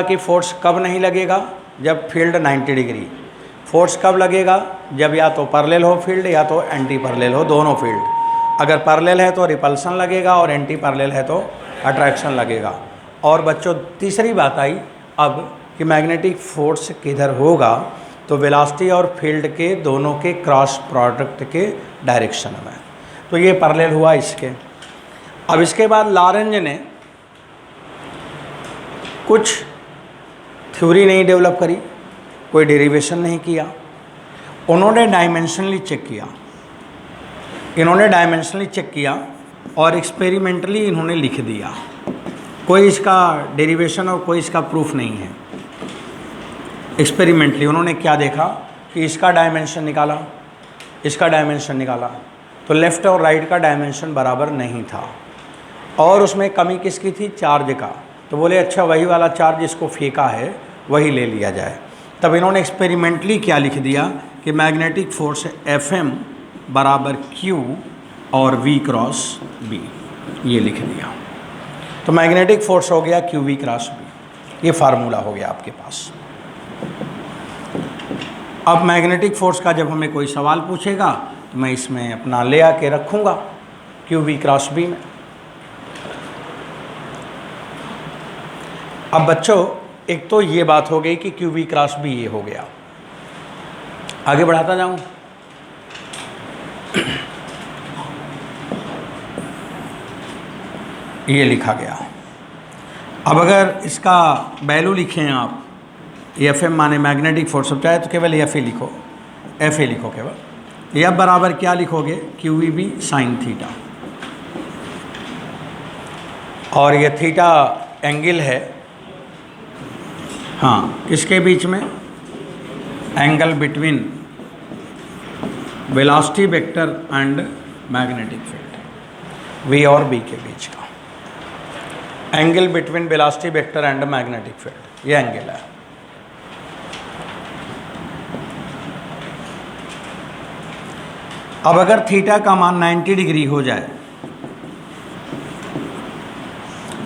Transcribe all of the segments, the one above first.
कि फोर्स कब नहीं लगेगा, जब फील्ड 90 डिग्री। फोर्स कब लगेगा, जब या तो पैरेलल हो फील्ड या तो एंटी पैरेलल हो, दोनों फील्ड। अगर पैरेलल है तो रिपल्सन लगेगा और एंटी पैरेलल है तो अट्रैक्शन लगेगा। और बच्चों तीसरी बात आई अब कि मैग्नेटिक फोर्स किधर होगा, तो वेलोसिटी और फील्ड के दोनों के क्रॉस प्रोडक्ट के डायरेक्शन में। तो ये पैरेलल हुआ इसके। अब इसके बाद लॉरेंज ने कुछ थ्योरी नहीं डेवलप करी, कोई डेरिवेशन नहीं किया, उन्होंने डायमेंशनली चेक किया। इन्होंने डायमेंशनली चेक किया और एक्सपेरिमेंटली इन्होंने लिख दिया। कोई इसका डेरिवेशन और कोई इसका प्रूफ नहीं है। एक्सपेरिमेंटली उन्होंने क्या देखा कि इसका डायमेंशन निकाला, इसका डायमेंशन निकाला, तो लेफ़्ट और राइट का डायमेंशन बराबर नहीं था। और उसमें कमी किसकी थी, चार्ज का। तो बोले अच्छा वही वाला चार्ज जिसको फेंका है वही ले लिया जाए। तब इन्होंने एक्सपेरिमेंटली क्या लिख दिया कि मैग्नेटिक फोर्स Fm बराबर Q और V क्रॉस B, ये लिख दिया। तो मैग्नेटिक फोर्स हो गया QV क्रॉस B, ये फार्मूला हो गया आपके पास। अब मैग्नेटिक फोर्स का जब हमें कोई सवाल पूछेगा तो मैं इसमें अपना ले आके रखूँगा QV क्रॉस B में। अब बच्चों एक तो ये बात हो गई कि QV क्रॉस B ये हो गया। आगे बढ़ाता जाऊँ। ये लिखा गया। अब अगर इसका वैल्यू लिखें आप, Fm माने मैग्नेटिक फोर्स, अब चाहे तो केवल Fa लिखो, Fa लिखो केवल। F बराबर क्या लिखोगे, QVB साइन थीटा। और ये थीटा एंगल है, हाँ, किसके बीच में, angle between velocity vector and magnetic field, V और B के बीच का angle between velocity vector and magnetic field, ये एंगल है। अब अगर थीटा का मान 90 डिग्री हो जाए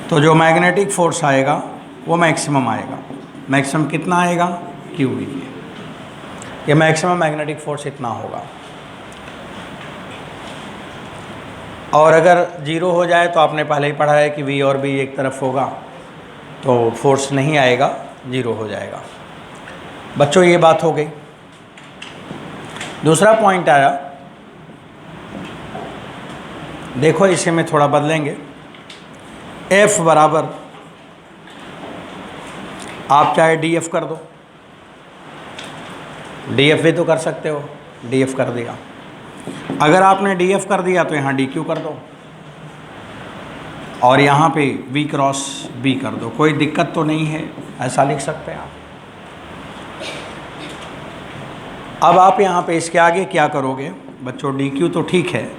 तो जो मैग्नेटिक फोर्स आएगा वो मैक्सिमम आएगा। मैक्सिमम कितना आएगा, QV। ये मैक्सिमम मैग्नेटिक फोर्स इतना होगा। और अगर जीरो हो जाए तो आपने पहले ही पढ़ा है कि V और B एक तरफ होगा तो फोर्स नहीं आएगा, जीरो हो जाएगा। बच्चों ये बात हो गई। दूसरा पॉइंट आया, देखो इसे में थोड़ा बदलेंगे। F बराबर, आप चाहे DF कर दो, DF भी तो कर सकते हो, DF कर दिया। अगर आपने DF कर दिया तो यहाँ DQ कर दो और यहाँ पे V क्रॉस B कर दो, कोई दिक्कत तो नहीं है, ऐसा लिख सकते हैं आप। अब आप यहाँ पे इसके आगे क्या करोगे बच्चों, DQ तो ठीक है,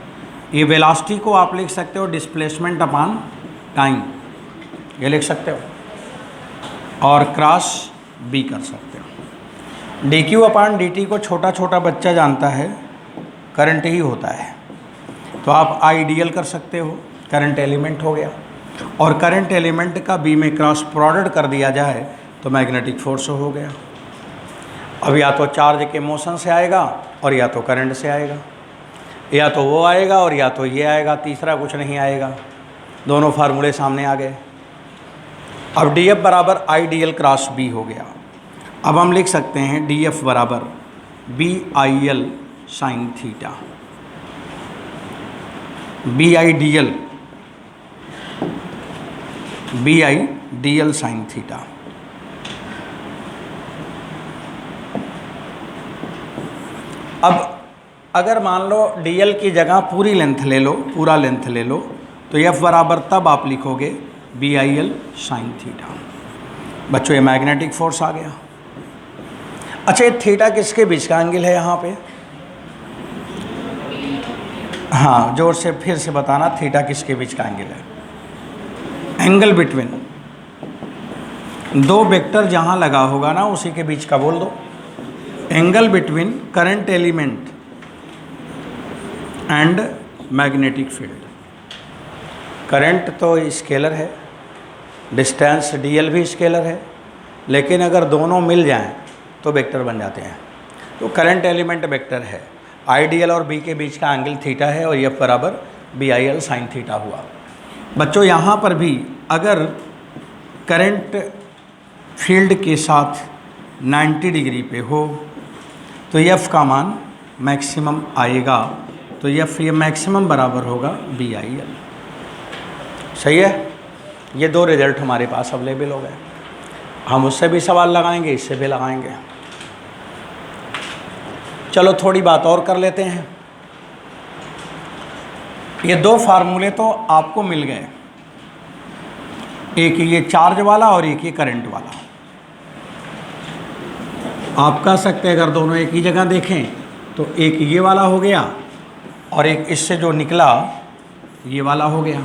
ये वेलोसिटी को आप लिख सकते हो डिस्प्लेसमेंट अपॉन टाइम, ये लिख सकते हो, और क्रॉस B कर सकते हो। DQ अपॉन DT को छोटा छोटा बच्चा जानता है, करंट ही होता है, तो आप आइडियल कर सकते हो, करंट एलिमेंट हो गया। और करंट एलिमेंट का B में क्रॉस प्रोडक्ट कर दिया जाए तो मैग्नेटिक फोर्स हो गया। अब या तो चार्ज के मोशन से आएगा और या तो करंट से आएगा, या तो वो आएगा और या तो ये आएगा, तीसरा कुछ नहीं आएगा। दोनों फार्मूले सामने आ गए। अब DF बराबर आइडियल क्रॉस B हो गया। अब हम लिख सकते हैं DF बराबर BIL sine theta, BIDL sine theta. अब अगर मान लो DL की जगह पूरी लेंथ ले लो, पूरा लेंथ ले लो, तो F बराबर तब आप लिखोगे BIL साइन थीटा। बच्चों ये मैग्नेटिक फोर्स आ गया। अच्छा, ये थीटा किसके बीच का एंगल है यहाँ पे, हाँ जोर से फिर से बताना, थीटा किसके बीच का एंगल है, एंगल बिटवीन दो वेक्टर जहाँ लगा होगा ना उसी के बीच का बोल दो, angle between current element and magnetic field. Current तो स्केलर है, डिस्टेंस dl भी स्केलर है, लेकिन अगर दोनों मिल जाएं तो वेक्टर बन जाते हैं। तो करंट एलिमेंट वेक्टर है, आइडियल और बी के बीच का एंगल थीटा है और एफ बराबर BIL साइन थीटा हुआ। बच्चों यहाँ पर भी अगर करंट फील्ड के साथ 90 डिग्री पे हो तो एफ का मान मैक्सिमम आएगा, तो एफ ये मैक्सिमम बराबर होगा BIL। सही है, ये दो रिजल्ट हमारे पास अवेलेबल हो गए। हम उससे भी सवाल लगाएंगे, इससे भी लगाएंगे। चलो थोड़ी बात और कर लेते हैं। ये दो फार्मूले तो आपको मिल गए, एक ये चार्ज वाला और एक ये करंट वाला। आप कह सकते हैं अगर दोनों एक ही जगह देखें तो एक ये वाला हो गया और एक इससे जो निकला ये वाला हो गया।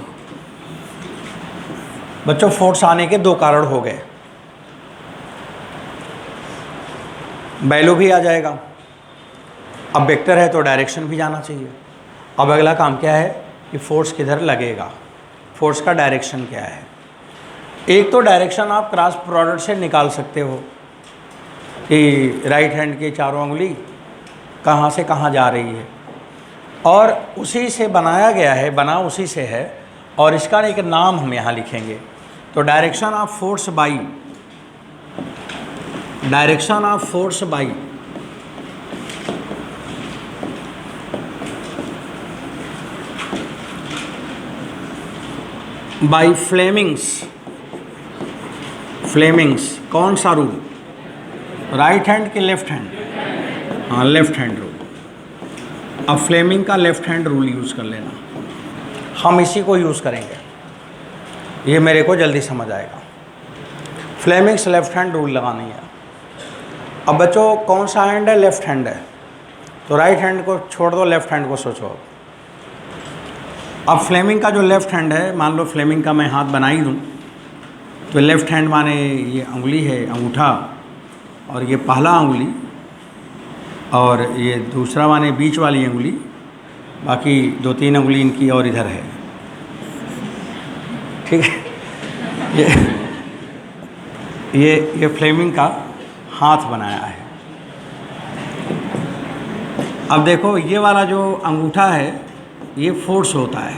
बच्चों फोर्स आने के दो कारण हो गए, वैल्यू भी आ जाएगा। अब वेक्टर है तो डायरेक्शन भी जाना चाहिए। अब अगला काम क्या है कि फोर्स किधर लगेगा, फोर्स का डायरेक्शन क्या है। एक तो डायरेक्शन आप क्रॉस प्रोडक्ट से निकाल सकते हो कि राइट हैंड के चारों उंगली कहाँ से कहाँ जा रही है, और उसी से बनाया गया है, बना उसी से है, और इसका एक नाम हम यहाँ लिखेंगे। तो direction of force by, direction of force by by Fleming's कौन सा रूल, राइट हैंड के लेफ्ट हैंड, हाँ लेफ्ट हैंड रूल। अब फ्लेमिंग का लेफ्ट हैंड रूल यूज़ कर लेना, हम इसी को यूज़ करेंगे, ये मेरे को जल्दी समझ आएगा। फ्लेमिंग्स लेफ्ट हैंड रूल लगानी है। अब बच्चों कौन सा हैंड है, लेफ्ट हैंड है, तो राइट हैंड को छोड़ दो, लेफ्ट हैंड को सोचो। अब फ्लेमिंग का जो लेफ्ट हैंड है, मान लो फ्लेमिंग का मैं हाथ बना ही दूँ, तो लेफ्ट हैंड माने ये उंगली है अंगूठा, और ये पहला उंगली, और ये दूसरा माने बीच वाली उंगली, बाकी दो तीन उंगली इनकी और इधर है, ठीक है। ये फ्लेमिंग का हाथ बनाया है। अब देखो ये वाला जो अंगूठा है ये फोर्स होता है,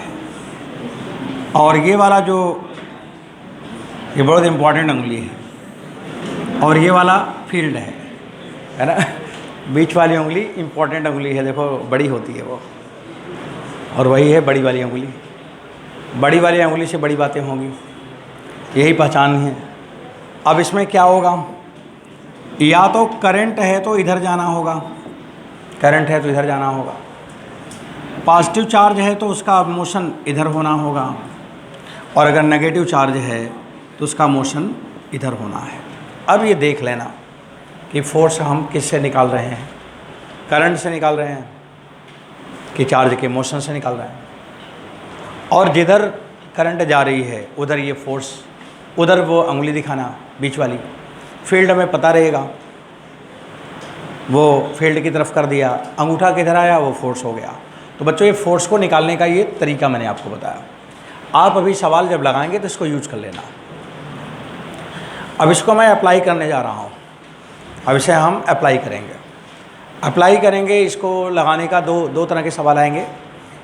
और ये वाला जो ये बहुत इम्पॉर्टेंट उंगली है, और ये वाला फील्ड है ना। बीच वाली उंगली इम्पॉर्टेंट उंगली है, देखो बड़ी होती है वो, और वही है बड़ी वाली उंगली। बड़ी वाली उंगली से बड़ी बातें होंगी, यही पहचान है। अब इसमें क्या होगा, या तो करंट है तो इधर जाना होगा, करंट है तो इधर जाना होगा, पॉजिटिव चार्ज है तो उसका मोशन इधर होना होगा, और अगर नेगेटिव चार्ज है तो उसका मोशन इधर होना है। अब ये देख लेना कि फोर्स हम किससे निकाल रहे हैं, करंट से निकाल रहे हैं कि चार्ज के मोशन से निकाल रहे हैं। और जिधर करंट जा रही है उधर ये फोर्स, उधर वो उंगली दिखाना बीच वाली, फील्ड में पता रहेगा, वो फील्ड की तरफ कर दिया, अंगूठा किधर आया वो फोर्स हो गया। तो बच्चों ये फोर्स को निकालने का ये तरीका मैंने आपको बताया। आप अभी सवाल जब लगाएंगे तो इसको यूज कर लेना। अब इसको मैं अप्लाई करने जा रहा हूँ, अब इसे हम अप्लाई करेंगे। इसको लगाने का दो तरह के सवाल आएंगे,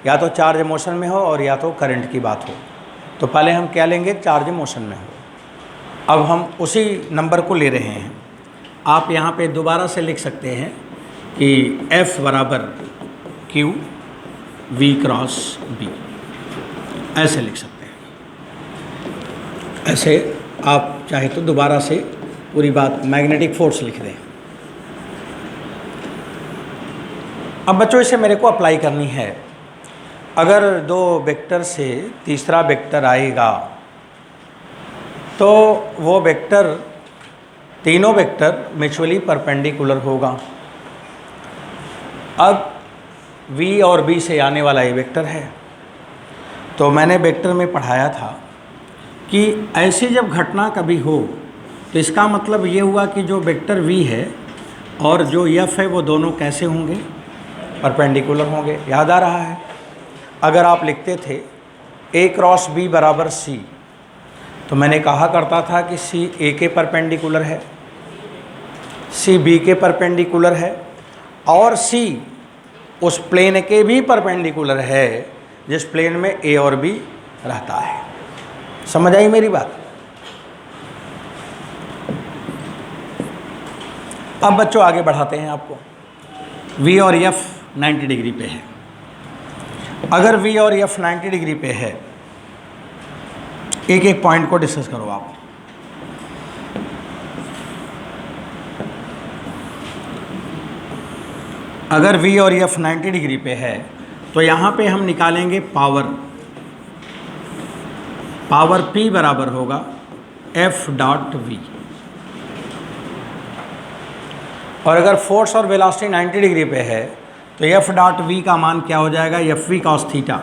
या तो चार्ज मोशन में हो और या तो करंट की बात हो। तो पहले हम क्या लेंगे, चार्ज मोशन में हो। अब हम उसी नंबर को ले रहे हैं। आप यहाँ पे दोबारा से लिख सकते हैं कि F बराबर Q V क्रॉस B, ऐसे लिख सकते हैं। ऐसे आप चाहे तो दोबारा से पूरी बात मैग्नेटिक फोर्स लिख दें। अब बच्चों इसे मेरे को अप्लाई करनी है। अगर दो वेक्टर से तीसरा वेक्टर आएगा तो वो वेक्टर, तीनों वेक्टर म्यूचुअली परपेंडिकुलर होगा। अब V और B से आने वाला ये वेक्टर है। तो मैंने वेक्टर में पढ़ाया था कि ऐसी जब घटना कभी हो तो इसका मतलब ये हुआ कि जो वेक्टर V है और जो F है वो दोनों कैसे होंगे, परपेंडिकुलर होंगे। याद आ रहा है? अगर आप लिखते थे A क्रॉस B बराबर C, तो मैंने कहा करता था कि सी ए के परपेंडिकुलर है, सी बी के परपेंडिकुलर है और सी उस प्लेन के भी परपेंडिकुलर है जिस प्लेन में ए और बी रहता है। समझ आई मेरी बात? अब बच्चों आगे बढ़ाते हैं आपको। V और F 90 डिग्री पे है। अगर V और F 90 डिग्री पे है, एक एक पॉइंट को डिस्कस करो आप। अगर V और F 90 डिग्री पे है तो यहाँ पे हम निकालेंगे पावर P बराबर होगा F डॉट V। और अगर फोर्स और वेलोसिटी 90 डिग्री पे है तो F डॉट V का मान क्या हो जाएगा? FV cos theta,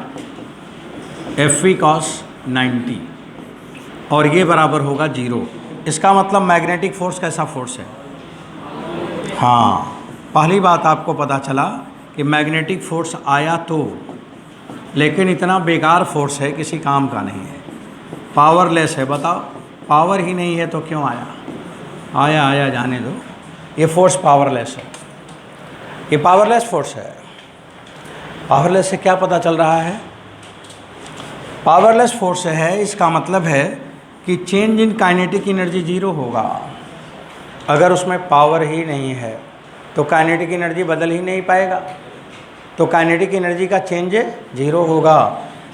FV cos 90, और ये बराबर होगा 0। इसका मतलब मैग्नेटिक फोर्स कैसा फोर्स है? हाँ, पहली बात आपको पता चला कि मैग्नेटिक फोर्स आया तो, लेकिन इतना बेकार फोर्स है किसी काम का नहीं है, पावरलेस है। बताओ, पावर ही नहीं है तो क्यों आया? आया आया, जाने दो। ये फोर्स पावरलेस है, ये पावरलेस फोर्स है। पावरलेस से क्या पता चल रहा है? पावरलेस फोर्स है, इसका मतलब है कि चेंज इन काइनेटिक एनर्जी 0 होगा। अगर उसमें पावर ही नहीं है तो काइनेटिक एनर्जी बदल ही नहीं पाएगा, तो काइनेटिक एनर्जी का चेंज 0 होगा।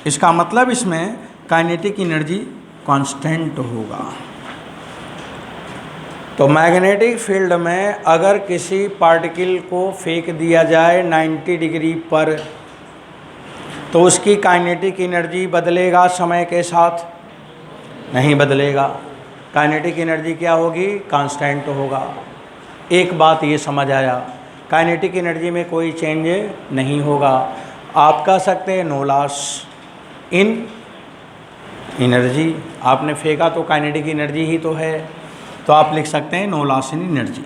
इसका मतलब इसमें काइनेटिक एनर्जी कांस्टेंट होगा। तो मैग्नेटिक फील्ड में अगर किसी पार्टिकल को फेंक दिया जाए 90 डिग्री पर तो उसकी काइनेटिक एनर्जी बदलेगा समय के साथ? नहीं बदलेगा। काइनेटिक एनर्जी क्या होगी? कांस्टेंट होगा। एक बात ये समझ आया, काइनेटिक एनर्जी में कोई चेंज नहीं होगा। आप कह सकते हैं नो लॉस इन एनर्जी, आपने फेंका तो काइनेटिक एनर्जी ही तो है, तो आप लिख सकते हैं no loss in energy,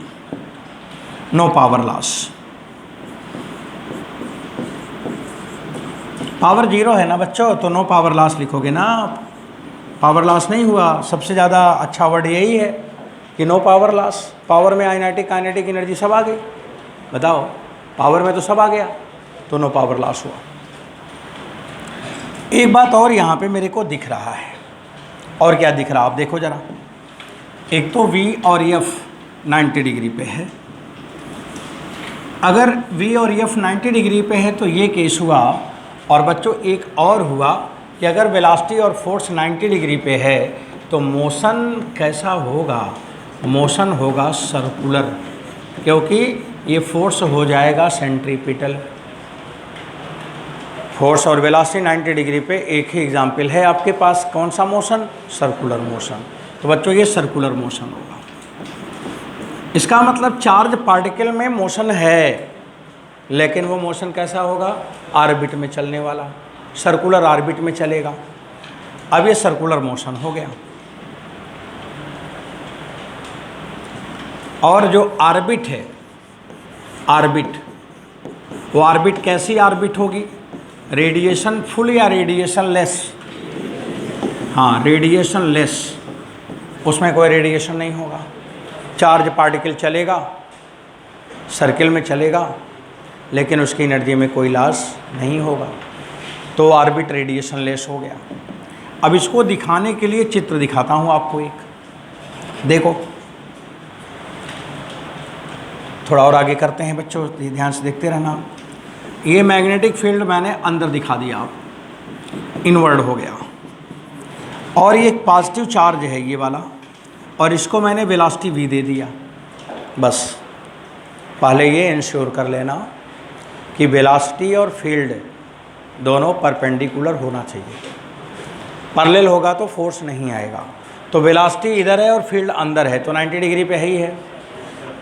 no power loss. Power 0 है ना बच्चों, तो नो पावर लॉस लिखोगे ना आप। पावर लॉस नहीं हुआ, सबसे ज़्यादा अच्छा वर्ड यही है कि नो पावर लॉस। पावर में आइनेटिक काइनेटिक एनर्जी सब आ गई। बताओ, पावर में तो सब आ गया, तो नो पावर लॉस हुआ। एक बात और यहाँ पे मेरे को दिख रहा है, और क्या दिख रहा आप देखो ज़रा। एक तो V और F 90 डिग्री पे है। अगर V और F 90 डिग्री पे है तो ये केस हुआ। और बच्चों एक और हुआ कि अगर वेलोसिटी और फोर्स 90 डिग्री पे है तो मोशन कैसा होगा? मोशन होगा सर्कुलर, क्योंकि ये फोर्स हो जाएगा सेंट्रीपिटल। फोर्स और वेलोसिटी 90 डिग्री पे एक ही एग्जाम्पल है आपके पास, कौन सा मोशन? Circular motion. तो बच्चों ये सर्कुलर मोशन होगा। इसका मतलब चार्ज पार्टिकल में मोशन है, लेकिन वो मोशन कैसा होगा? ऑर्बिट में चलने वाला, सर्कुलर ऑर्बिट में चलेगा। अब ये सर्कुलर मोशन हो गया। और जो ऑर्बिट है, ऑर्बिट, वो ऑर्बिट कैसी ऑर्बिट होगी? रेडिएशन फुल या रेडिएशन लेस? हाँ, रेडिएशन लेस, उसमें कोई रेडिएशन नहीं होगा। चार्ज पार्टिकल चलेगा, सर्किल में चलेगा, लेकिन उसकी एनर्जी में कोई लॉस नहीं होगा, तो ऑर्बिट रेडिएशन लेस हो गया। अब इसको दिखाने के लिए चित्र दिखाता हूँ आपको एक। देखो, थोड़ा और आगे करते हैं बच्चों, ध्यान से देखते रहना। ये मैग्नेटिक फील्ड मैंने अंदर दिखा दिया, आप इनवर्ड हो गया। और ये एक पॉजिटिव चार्ज है ये वाला, और इसको मैंने वेलोसिटी V दे दिया। बस पहले ये इंश्योर कर लेना कि वेलोसिटी और फील्ड दोनों परपेंडिकुलर होना चाहिए। पैरेलल होगा तो फोर्स नहीं आएगा। तो वेलोसिटी इधर है और फील्ड अंदर है, तो 90 डिग्री पे ही है।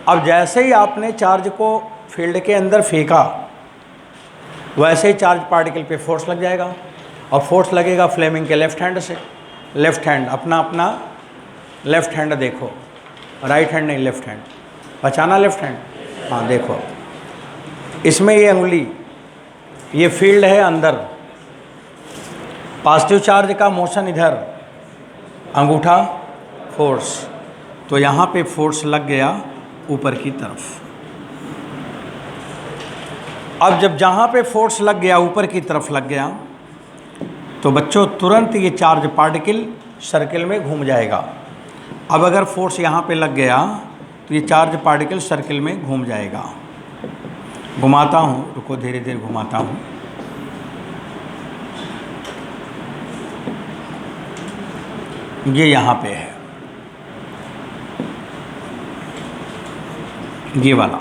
अब जैसे ही आपने चार्ज को फील्ड के अंदर फेंका, वैसे ही चार्ज पार्टिकल पे फोर्स लग जाएगा, और फोर्स लगेगा फ्लेमिंग के लेफ्ट हैंड से। लेफ्ट हैंड अपना लेफ्ट हैंड देखो, राइट हैंड नहीं, लेफ्ट हैंड पहचाना, लेफ्ट हैंड। हाँ देखो, इसमें ये उंगली, ये फील्ड है अंदर, पॉजिटिव चार्ज का मोशन इधर, अंगूठा फोर्स, तो यहाँ पे फोर्स लग गया ऊपर की तरफ। अब जब जहाँ पे फोर्स लग गया ऊपर की तरफ लग गया, तो बच्चों तुरंत ये चार्ज पार्टिकल सर्किल में घूम जाएगा। अब अगर फोर्स यहाँ पे लग गया तो ये चार्ज पार्टिकल सर्किल में घूम जाएगा। घुमाता हूँ, रुको धीरे धीरे घुमाता हूँ। ये यहाँ पे है, ये वाला,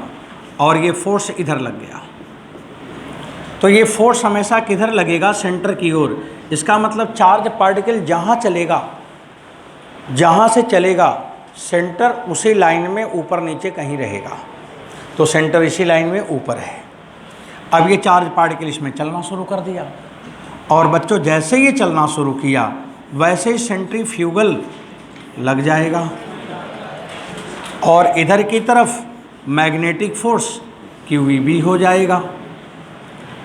और ये फोर्स इधर लग गया। तो ये फोर्स हमेशा किधर लगेगा? सेंटर की ओर। इसका मतलब चार्ज पार्टिकल जहाँ चलेगा, जहाँ से चलेगा सेंटर उसी लाइन में ऊपर नीचे कहीं रहेगा। तो सेंटर इसी लाइन में ऊपर है। अब ये चार्ज पार्टिकल इसमें चलना शुरू कर दिया, और बच्चों जैसे ये चलना शुरू किया वैसे ही सेंट्रीफ्यूगल लग जाएगा, और इधर की तरफ मैग्नेटिक फोर्स क्यूवी भी हो जाएगा।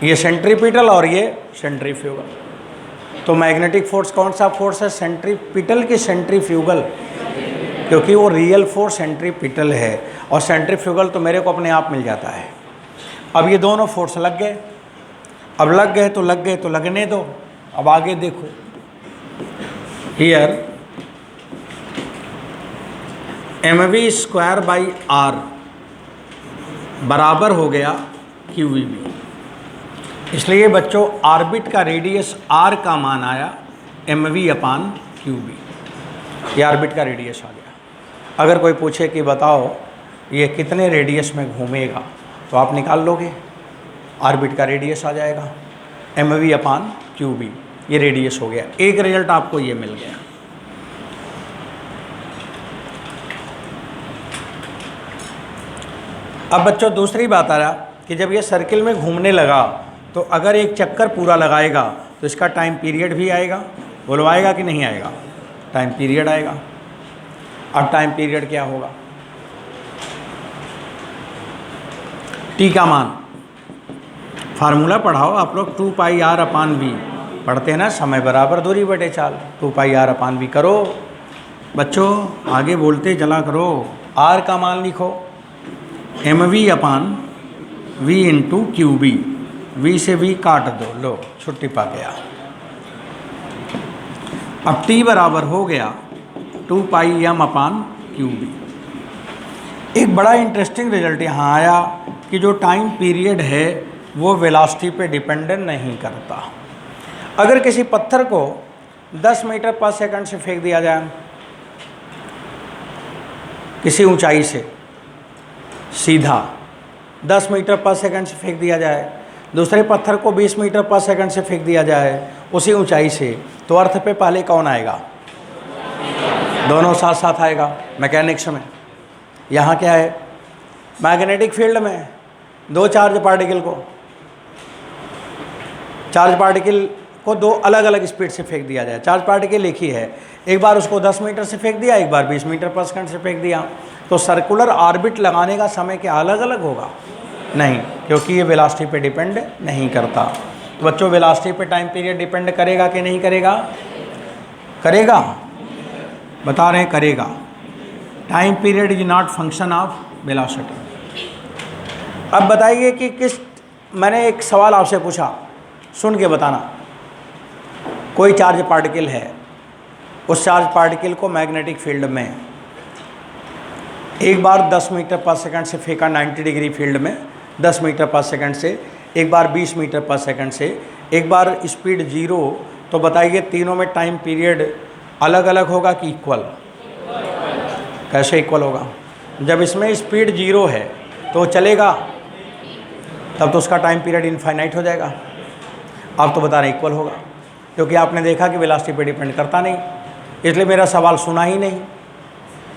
ये सेंट्रीपिटल और ये सेंट्रीफ्यूगल। तो मैग्नेटिक फोर्स कौन सा फोर्स है? सेंट्रीपिटल की सेंट्रीफ्यूगल, क्योंकि वो रियल फोर्स सेंट्रीपिटल है, और सेंट्रीफ्यूगल तो मेरे को अपने आप मिल जाता है। अब ये दोनों फोर्स लग गए। अब लग गए तो लग गए, तो लगने दो। अब आगे देखो, हियर mv²/r बराबर हो गया QVB। इसलिए बच्चों ऑर्बिट का रेडियस r का मान आया mv/QB। ये ऑर्बिट का रेडियस आ गया। अगर कोई पूछे कि बताओ ये कितने रेडियस में घूमेगा, तो आप निकाल लोगे, ऑर्बिट का रेडियस आ जाएगा mv/QB। ये रेडियस हो गया। एक रिजल्ट आपको ये मिल गया। अब बच्चों दूसरी बात आ रहा कि जब ये सर्किल में घूमने लगा, तो अगर एक चक्कर पूरा लगाएगा तो इसका टाइम पीरियड भी आएगा। बोलो आएगा कि नहीं आएगा? टाइम पीरियड आएगा। अब टाइम पीरियड क्या होगा? टी का मान, फार्मूला पढ़ाओ आप लोग, 2πr/v पढ़ते हैं ना, समय बराबर दूरी बटे चाल। 2πr/v करो बच्चों, आगे बोलते चला करो। r का मान लिखो mv/v इंटू QB। v से v काट दो, लो छुट्टी पा गया। अब t बराबर हो गया 2πm/QB। एक बड़ा इंटरेस्टिंग रिजल्ट यहाँ आया कि जो टाइम पीरियड है वो वेलोसिटी पे डिपेंडेंट नहीं करता। अगर किसी पत्थर को 10 मीटर पर सेकंड से फेंक दिया जाए किसी ऊंचाई से, सीधा 10 मीटर पर सेकंड से फेंक दिया जाए, दूसरे पत्थर को 20 मीटर पर सेकंड से फेंक दिया जाए उसी ऊंचाई से, तो अर्थ पे पहले कौन आएगा? दोनों साथ साथ आएगा। मैकेनिक्स में यहाँ क्या है? मैग्नेटिक फील्ड में दो चार्ज पार्टिकल को दो अलग अलग स्पीड से फेंक दिया जाए। चार्ज पार्टिकल एक ही है, एक बार उसको 10 मीटर से फेंक दिया, एक बार 20 मीटर पर सेकंड से फेंक दिया, तो सर्कुलर ऑर्बिट लगाने का समय क्या अलग अलग होगा? नहीं, क्योंकि ये वेलोसिटी पे डिपेंड नहीं करता। तो बच्चों वेलोसिटी पे टाइम पीरियड डिपेंड करेगा कि नहीं करेगा? करेगा, बता रहे हैं करेगा। Time period is not function of velocity. अब बताइए कि मैंने एक सवाल आपसे पूछा, सुन के बताना। कोई चार्ज पार्टिकल है, उस चार्ज पार्टिकल को मैग्नेटिक फील्ड में एक बार 10 मीटर पर सेकंड से फेंका 90 डिग्री फील्ड में, 10 मीटर पर सेकंड से, एक बार 20 मीटर पर सेकंड से, एक बार स्पीड 0, तो बताइए तीनों में टाइम पीरियड अलग अलग होगा कि इक्वल? कैसे इक्वल होगा? जब इसमें स्पीड 0 है तो चलेगा, तब तो उसका टाइम पीरियड इनफाइनाइट हो जाएगा। आप तो बता रहे इक्वल होगा, क्योंकि आपने देखा कि वेलोसिटी पे डिपेंड करता नहीं। इसलिए मेरा सवाल सुना ही नहीं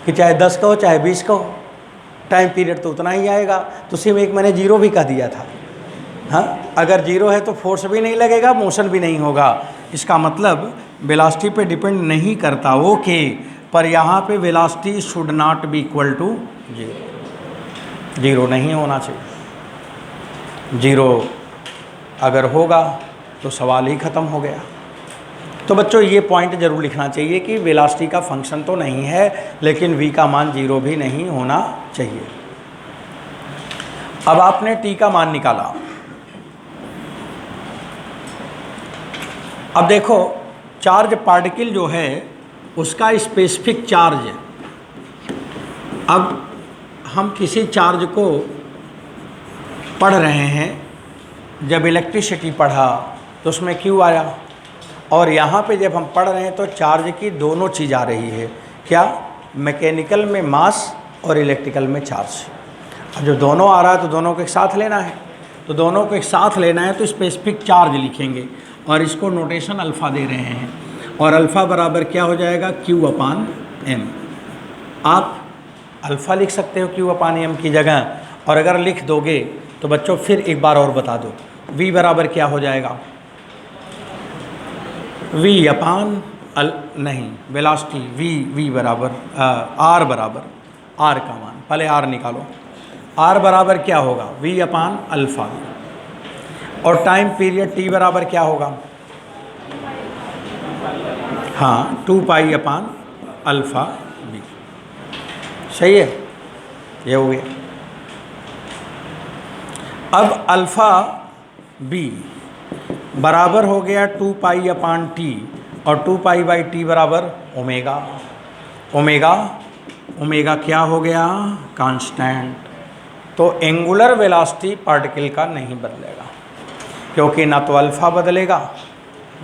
कि चाहे 10 का हो चाहे 20 का हो, टाइम पीरियड तो उतना ही आएगा। तो सिर्फ एक मैंने 0 भी कह दिया था। हाँ, अगर 0 है तो फोर्स भी नहीं लगेगा, मोशन भी नहीं होगा। इसका मतलब वेलोसिटी पे डिपेंड नहीं करता। ओके, पर यहाँ पे velocity should not be equal to 0। 0 नहीं होना चाहिए। 0 अगर होगा तो सवाल ही ख़त्म हो गया। तो बच्चों ये पॉइंट जरूर लिखना चाहिए कि वेलोसिटी का फंक्शन तो नहीं है, लेकिन v का मान 0 भी नहीं होना चाहिए। अब आपने t का मान निकाला। अब देखो चार्ज पार्टिकल जो है उसका स्पेसिफिक चार्ज है। अब हम किसी चार्ज को पढ़ रहे हैं, जब इलेक्ट्रिसिटी पढ़ा तो उसमें Q आया, और यहाँ पे जब हम पढ़ रहे हैं तो चार्ज की दोनों चीज़ आ रही है। क्या? मैकेनिकल में मास और इलेक्ट्रिकल में चार्ज। अब जो दोनों आ रहा है तो दोनों को एक साथ लेना है, तो दोनों को एक साथ लेना है तो स्पेसिफिक चार्ज लिखेंगे, और इसको नोटेशन अल्फ़ा दे रहे हैं, और अल्फ़ा बराबर क्या हो जाएगा? Q/m। आप अल्फ़ा लिख सकते हो Q/m की जगह, और अगर लिख दोगे तो बच्चों फिर एक बार और बता दो, v बराबर क्या हो जाएगा? वेलोसिटी v बराबर r बराबर r का मान, पहले r निकालो। r बराबर क्या होगा? v/α। और टाइम पीरियड t बराबर क्या होगा? हाँ, 2π/α v। सही है, ये हो गया। अब अल्फ़ा b बराबर हो गया 2π/t, और 2π/t बराबर ओमेगा। ओमेगा क्या हो गया? कांस्टेंट। तो एंगुलर वेलोसिटी पार्टिकल का नहीं बदलेगा, क्योंकि ना तो अल्फ़ा बदलेगा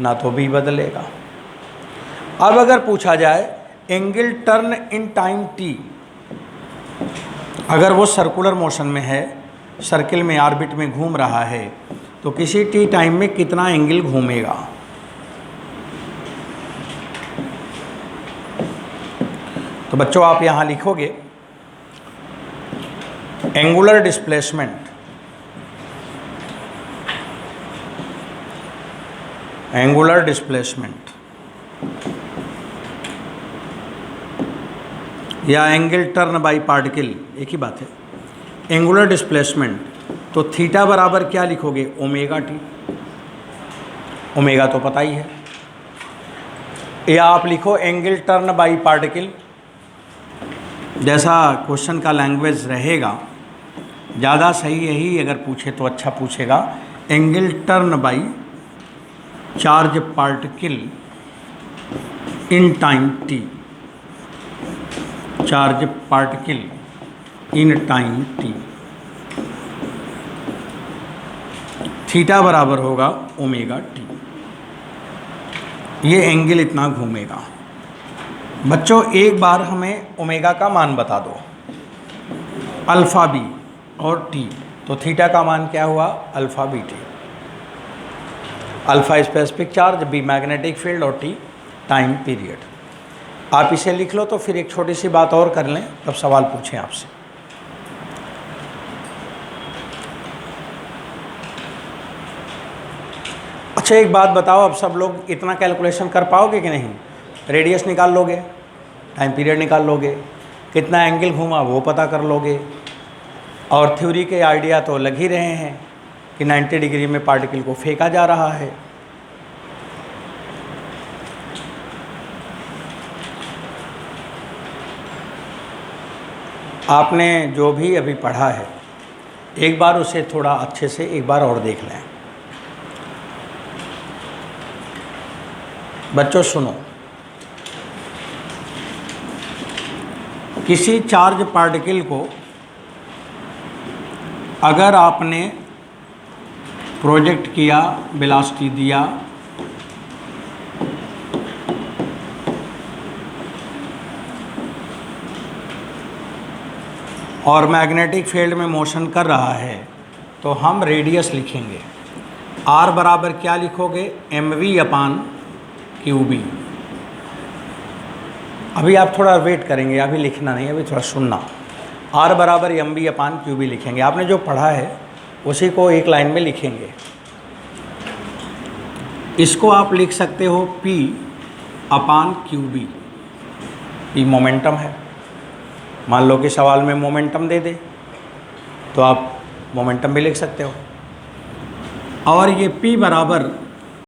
ना तो बी बदलेगा। अब अगर पूछा जाए angle turn in time t, अगर वो सर्कुलर मोशन में है, सर्किल में ऑर्बिट में घूम रहा है, तो किसी t टाइम में कितना एंगल घूमेगा? तो बच्चों आप यहाँ लिखोगे एंगुलर डिस्प्लेसमेंट, एंगुलर डिस्प्लेसमेंट या एंगल टर्न बाय पार्टिकल एक ही बात है। एंगुलर डिस्प्लेसमेंट तो थीटा बराबर क्या लिखोगे? Omega T. ओमेगा तो पता ही है। या आप लिखो एंगल टर्न बाय पार्टिकल, जैसा क्वेश्चन का लैंग्वेज रहेगा ज़्यादा सही यही, अगर पूछे तो अच्छा पूछेगा। Angle turn by charge particle in time T, charge particle in time T. Theta बराबर होगा ओमेगा टी। ये एंगल इतना घूमेगा। बच्चों एक बार हमें ओमेगा का मान बता दो, अल्फ़ा बी और टी, तो थीटा का मान क्या हुआ? Alpha B T. Alpha specific charge, B magnetic field और टी टाइम पीरियड। आप इसे लिख लो, तो फिर एक छोटी सी बात और कर लें, तब सवाल पूछें आपसे। अच्छा एक बात बताओ, अब सब लोग इतना कैलकुलेशन कर पाओगे कि नहीं? रेडियस निकाल लोगे, टाइम पीरियड निकाल लोगे, कितना एंगल घूमा वो पता कर लोगे, और थ्योरी के आइडिया तो लग ही रहे हैं कि 90 डिग्री में पार्टिकल को फेंका जा रहा है। आपने जो भी अभी पढ़ा है एक बार उसे थोड़ा अच्छे से एक बार और देख लें। बच्चों सुनो, किसी चार्ज पार्टिकल को अगर आपने प्रोजेक्ट किया, वेलोसिटी दिया, और मैग्नेटिक फील्ड में मोशन कर रहा है, तो हम रेडियस लिखेंगे। r बराबर क्या लिखोगे? mv/qb। अभी आप थोड़ा वेट करेंगे, अभी लिखना नहीं, अभी थोड़ा सुनना। r बराबर mv/qb लिखेंगे। आपने जो पढ़ा है उसी को एक लाइन में लिखेंगे। इसको आप लिख सकते हो p/qb। p मोमेंटम है। मान लो कि सवाल में मोमेंटम दे दे तो आप मोमेंटम भी लिख सकते हो। और ये p बराबर